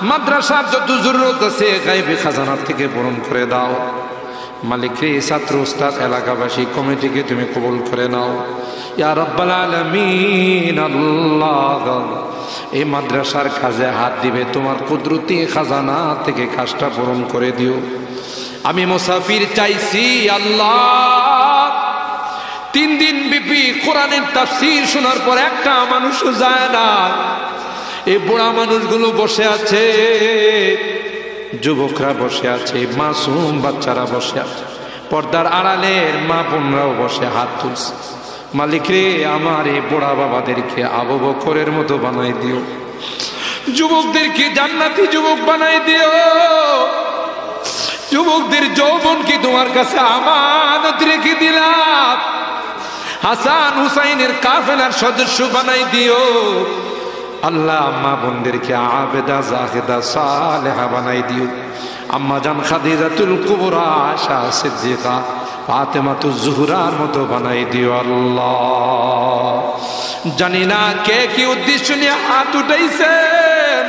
মাদ্রাসার যত জরুরত আছে গায়বী খাজানা থেকে পূরণ করে দাও। মালিক রে, ছাত্র উস্তাদ এলাকাবাসী কমিটিকে তুমি কবুল করে নাও ইয়া রাব্বাল আলামিন। আল্লাহ, এই মাদ্রাসার কাজে হাত দিবে তোমার কুদরতি খাজানা থেকে কাজটা পূরণ করে দিও। আমি মুসাফির চাইছি আল্লাহ, 3 দিন ব্যাপী কোরআনের তাফসীর শোনার পর একটা মানুষও যায় না। এই বুড়া মানুষগুলো বসে আছে, যুবকরা বসে আছে, মাসুম বাচ্চারা বসে আছে, পর্দার আড়ালের মা বোনরাও বসে হাত তুলছে। মালিক রে, আমার এই বুড়া বাবাদেরকে আবু বকরের মতো বানাই দিও, যুবকদেরকে জান্নাতি যুবক বানাই দিও, যুবকদের যৌবনকে তোমার কাছে আমানত রেখে দিলাম, হাসান হুসাইনের কাফেলার সদস্য বানাই দিও। আল্লাহ, মা বোনদেরকে আবেদা জাহেদা সালেহা বানাই দিও। আম্মা জান খাদিজাতুল কুবরা আয়েশা সিদ্দিকা ফাতেমাতুজ জোহরার মতো বানাই দিও আল্লাহ। জানি না কে কি উদ্দেশ্য নিয়ে হাত উঠাইছেন,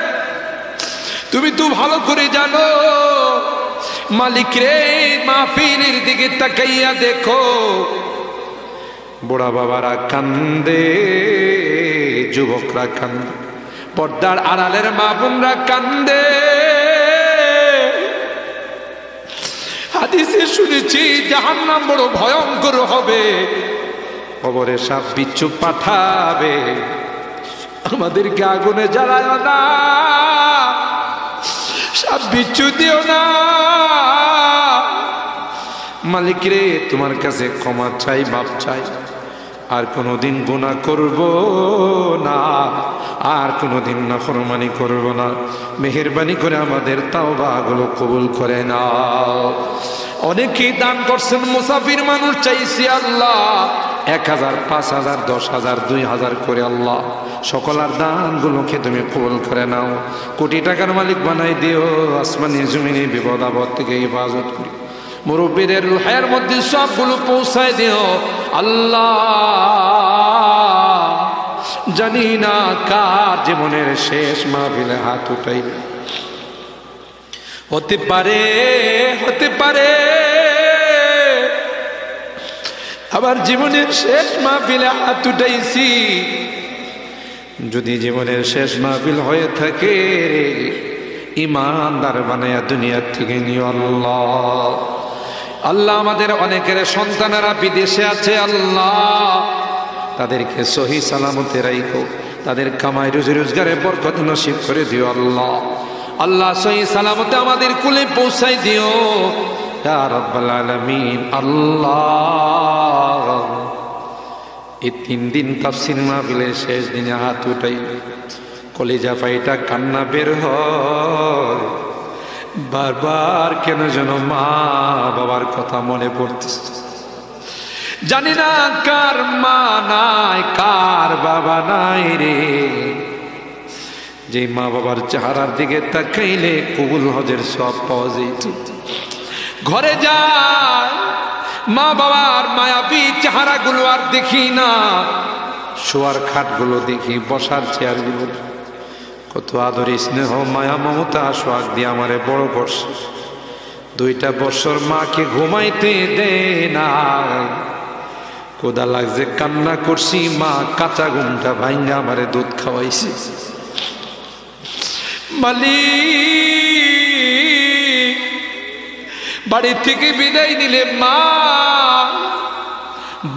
তুমি তো ভালো করে জানো। মালিক রে, মাহফিলের দিকে তাকাইয়া দেখো, বুড়া বাবারা কান্দে, যুবকরা কান্দে, পর্দার আড়ালের মা বোনরা কান্দে। হাদিসে শুনেছি জাহান্নাম বড় ভয়ঙ্কর হবে, কবরে সাপ বিচ্ছু পাঠাবে, আমাদেরকে আগুনে জ্বালায় না, সাপ বিচ্ছু দিও না। মালিক রে, তোমার কাছে ক্ষমা চাই, মাপ চাই, আর কোনোদিন গুনাহ করব না, আর কোনোদিন নাফরমানি করব না। মেহেরবানি করে আমাদের তাওবাগুলো কবুল করে নাও। অনেকেই দান করছেন, মুসাফির মানুষ চাইছি আল্লাহ 1000, 5000, 10,000, 2000 করে আল্লাহ সকলার দানগুলোকে তুমি কবুল করে নাও। কোটি টাকার মালিক বানাই দিও, আসমানি জমিনে বিপদ আপদ থেকে হেফাজত করি, মুরব্বীদের রুহের মধ্যে সবগুলো পৌঁছায় দিও আল্লাহ। জানি না কার জীবনের শেষ মাহফিলে হাত উঠাই, হতে পারে আবার জীবনের শেষ মাহফিলে হাত উঠাইছি। যদি জীবনের শেষ মাহফিল হয়ে থাকে, ইমানদার বানায়া দুনিয়ার থেকে নিও আল্লাহ। আল্লাহ, আমাদের অনেকের সন্তানেরা বিদেশে আছে আল্লাহ, তাদেরকে সহি সালামতে রাখো, তাদের কামাই রুজি রোজগারে বরকত নসিব করে দিও আল্লাহ। আল্লাহ, সহি সালামতে আমাদের কুলে পৌঁছাই দিও ইয়া রাব্বাল আলামিন। আল্লাহ, এই 3 দিন তাফসীর মাহফিলের শেষ দিনে হাত উঠাই, কলিজা ফাইটা কান্না বের হয়, বারবার কেন যেন মা বাবার কথা মনে পড়তেছে। জানি না কার মা নাই, কার বাবা নাই রে, যে মা বাবার চেহারার দিকে তাকাইলে কবুল হজের সব পাওয়া যেত। ঘরে যায়, মা বাবার মায়াবী চেহারাগুলো আর দেখি না, শোয়ার খাটগুলো দেখি, বসার চেয়ারগুলো, কত আদর স্নেহ মায়া মমতা সোহাগ দিয়ে আমারে বড় করছে। 2টা বছর মাকে ঘুমাইতে দে না, কোদা লাগছে, কান্না করছি, মা কাঁচা ঘুমটা ভাঙ্গা আমারে দুধ খাওয়াইছে। মালিক, বাড়ি থেকে বিদায় নিলে মা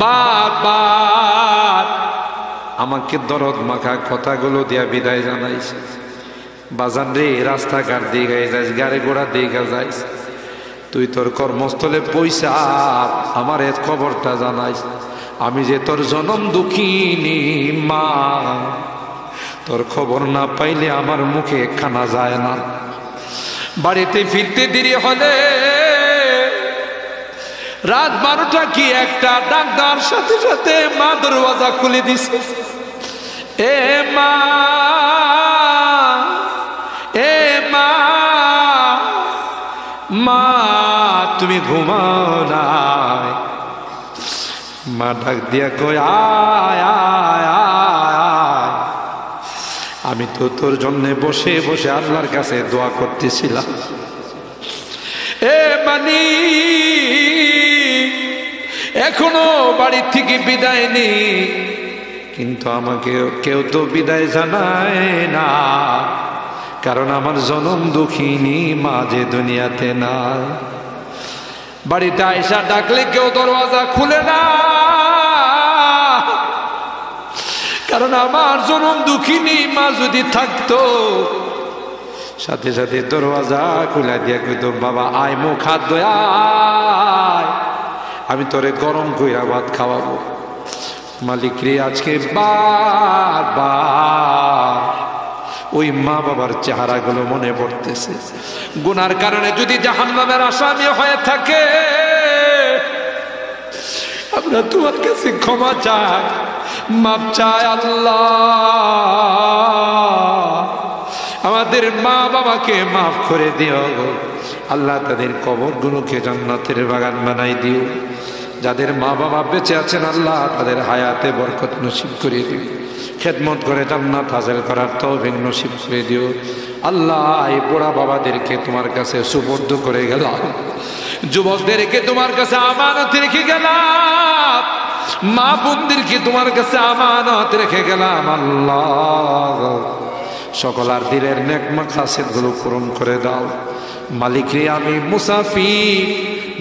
বারবার আমাকে দরদ মাখা কথাগুলো দিয়া বিদায় জানাইছে। বাজান রে, রাস্তাঘাট দিকে যাইস, গাড়ি ঘোড়া দিকে যাইস, তুই তোর কর্মস্থলে পয়সা আমার এ খবরটা জানাইস, আমি যে তোর জনম দুঃখিনী মা, তোর খবর না পাইলে আমার মুখে খানা যায় না। বাড়িতে ফিরতে দেরি হলে রাত 12টা কি 1টা, ডাক দেওয়ার সাথে সাথে মা দরওয়াজা খুলে দিছে। এ মা, এ মা, মা তুমি ঘুমাও না? মা ডাক দিয়া কই, আয় আয় আয়। আমি তো তোর জন্য বসে বসে আল্লাহর কাছে দোয়া করতেছিলাম। এ মালিক, এখনো বাড়ি থেকে বিদায় নেই, কিন্তু আমাকে কেউ তো বিদায় জানায় না, কারণ আমার জনম দুঃখিনী মা যে দুনিয়াতে নাই। বাড়িতে আয়সা ডাকলে কেউ দরওয়াজা খুলে না, কারণ আমার জনম দুঃখিনী মা যদি থাকতো সাথে সাথে দরওয়াজা খুলে দিয়ে কইতো, বাবা আয় মুখ হাত ধোয় আয়, আমি তোরে গরম কইরা ভাত খাওয়াবো। মালিক রে, আজকে বারবার ওই মা বাবার চেহারাগুলো মনে পড়তেছে। গুনার কারণে যদি জাহান্নামের আসামি হয়ে থাকে, আমরা তোমার কাছে ক্ষমা চাই, মাপ চাই আল্লাহ। আমাদের মা বাবাকে মাফ করে দিও আল্লাহ, তাদের কবরগুলোকে জান্নাতের বাগান বানাই দিও। যাদের মা বাবা বেঁচে আছেন আল্লাহ, তাদের হায়াতে বরকত নসিব করে দিও, খেদমত করে জান্নাত হাসিল করার তৌফিক নসিব করে দিও আল্লাহ। এই বুড়া বাবাদেরকে তোমার কাছে সুপর্দ করে গেলাম, যুবকদেরকে তোমার কাছে আমানত রেখে গেলাম, মা বোনদেরকে তোমার কাছে আমানত রেখে গেলাম আল্লাহ। সকল আর দিলের নেক মাকসাদ গুলো পূরণ করে দাও মালিক রে। আমি মুসাফির,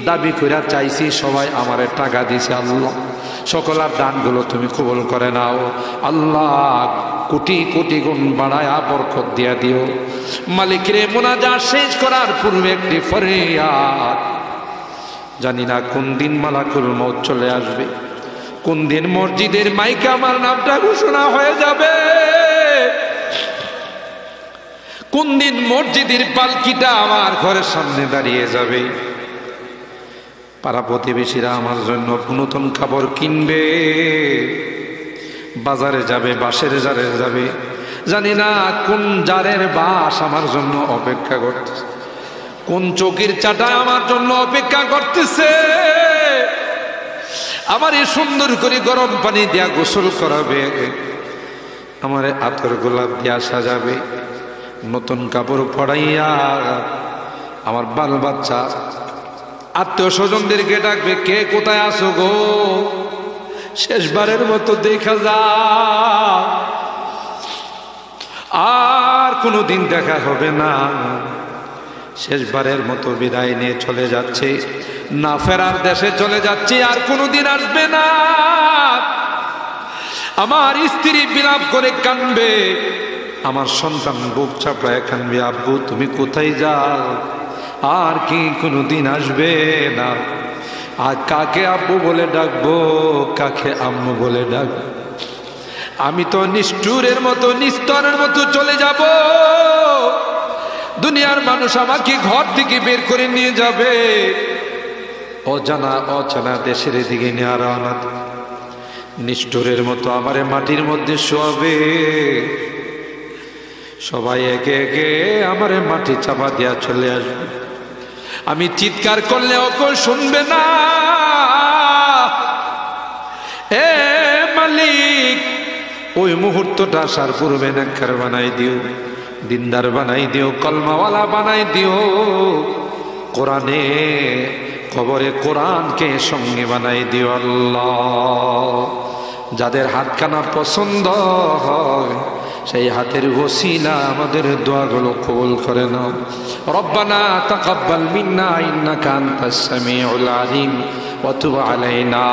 দাবি কইরা চাইছি, সবাই আমারে টাকা দিছে আল্লাহ, সকল আর দানগুলো তুমি কবুল করে নাও আল্লাহ। কোটি কোটি গুণ বাড়ায়া বরকত দিয়া দিও মালিক রে। মুনাজাত শেষ করার পূর্বে একটি ফরিয়াদ, জানি না কোন দিন মালাকুল মউত চলে আসবে, কোন দিন মসজিদের মাইকে আমার নামটা ঘোষণা হয়ে যাবে, কোন দিন মসজিদের পালকিটা আমার ঘরের সামনে দাঁড়িয়ে যাবে। পাড়া প্রতিবেশীরা আমার জন্য নতুন কাপড় কিনবে, বাজারে যাবে, বাসের জারে যাবে, জানি না কোন জারের বাস আমার জন্য অপেক্ষা করতেছে, কোন চৌকির চাটায় আমার জন্য অপেক্ষা করতেছে। আমার এই সুন্দর করে গরম পানি দিয়া গোসল করাবে, আমার আতর গোলাপ দিয়া সাজাবে, নতুন কাপড় পরাইয়া আমার বাল বাচ্চা আত্মীয় স্বজনদেরকে ডাকবে, কে কোথায় আসো গো, শেষবারের মতো দেখা যা, আর কোনোদিন দেখা হবে না, শেষবারের মতো বিদায় নিয়ে চলে যাচ্ছে, না ফেরার দেশে চলে যাচ্ছে, আর কোনোদিন আসবে না। আমার স্ত্রী বিলাপ করে কানবে, আমার সন্তান বুক চাপড়ায় কানবে, আব্বু তুমি কোথায় যাও, আর কি কোনোদিন আসবে না। আর কাকে আব্বু বলে ডাকবো, কাকে আম্মু বলে ডাকবো। আমি তো নিষ্ঠুরের মতো, নিস্তরের মতো চলে যাব, দুনিয়ার মানুষ আমাকে ঘর থেকে বের করে নিয়ে যাবে, অজানা অচেনা দেশের দিকে নিয়ে রওনা। নিষ্ঠুরের মতো আমারে মাটির মধ্যে শোয়াবে, সবাই একে একে আমারে মাটি চাপা দিয়া চলে আসবে। আমি চিৎকার করলে কেউ শুনবে না। হে মালিক, ওই মুহূর্তটা আসার পূর্বে নেককার বানাই দিও, দিনদার বানাই দিও, কলমাওয়ালা বানাই দিও, কোরআনে কবরে কোরআনকে সঙ্গে বানাই দিও আল্লাহ। যাদের হাতখানা পছন্দ হয় সেই হাতের ওসিলা আমাদের দোয়াগুলো কবুল করে নাও। রব্বানা তাকাব্বাল মিন্না ইন্নাকা আনতাস সামিউল আলিম ওয়া তুব আলাইনা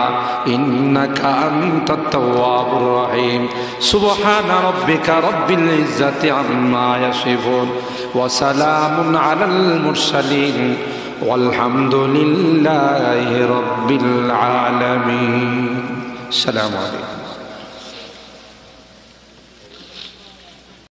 ইন্নাকা আনতাত তাওয়াবুর রহিম। সুবহানা রাব্বিকা রাব্বিল ইজ্জাতি আম্মা ইয়াসিফুন ওয়া সালামুন আলাল মুরসালিন ওয়ালহামদুলিল্লাহি রাব্বিল আলামিন। আসসালামু আলাইকুম।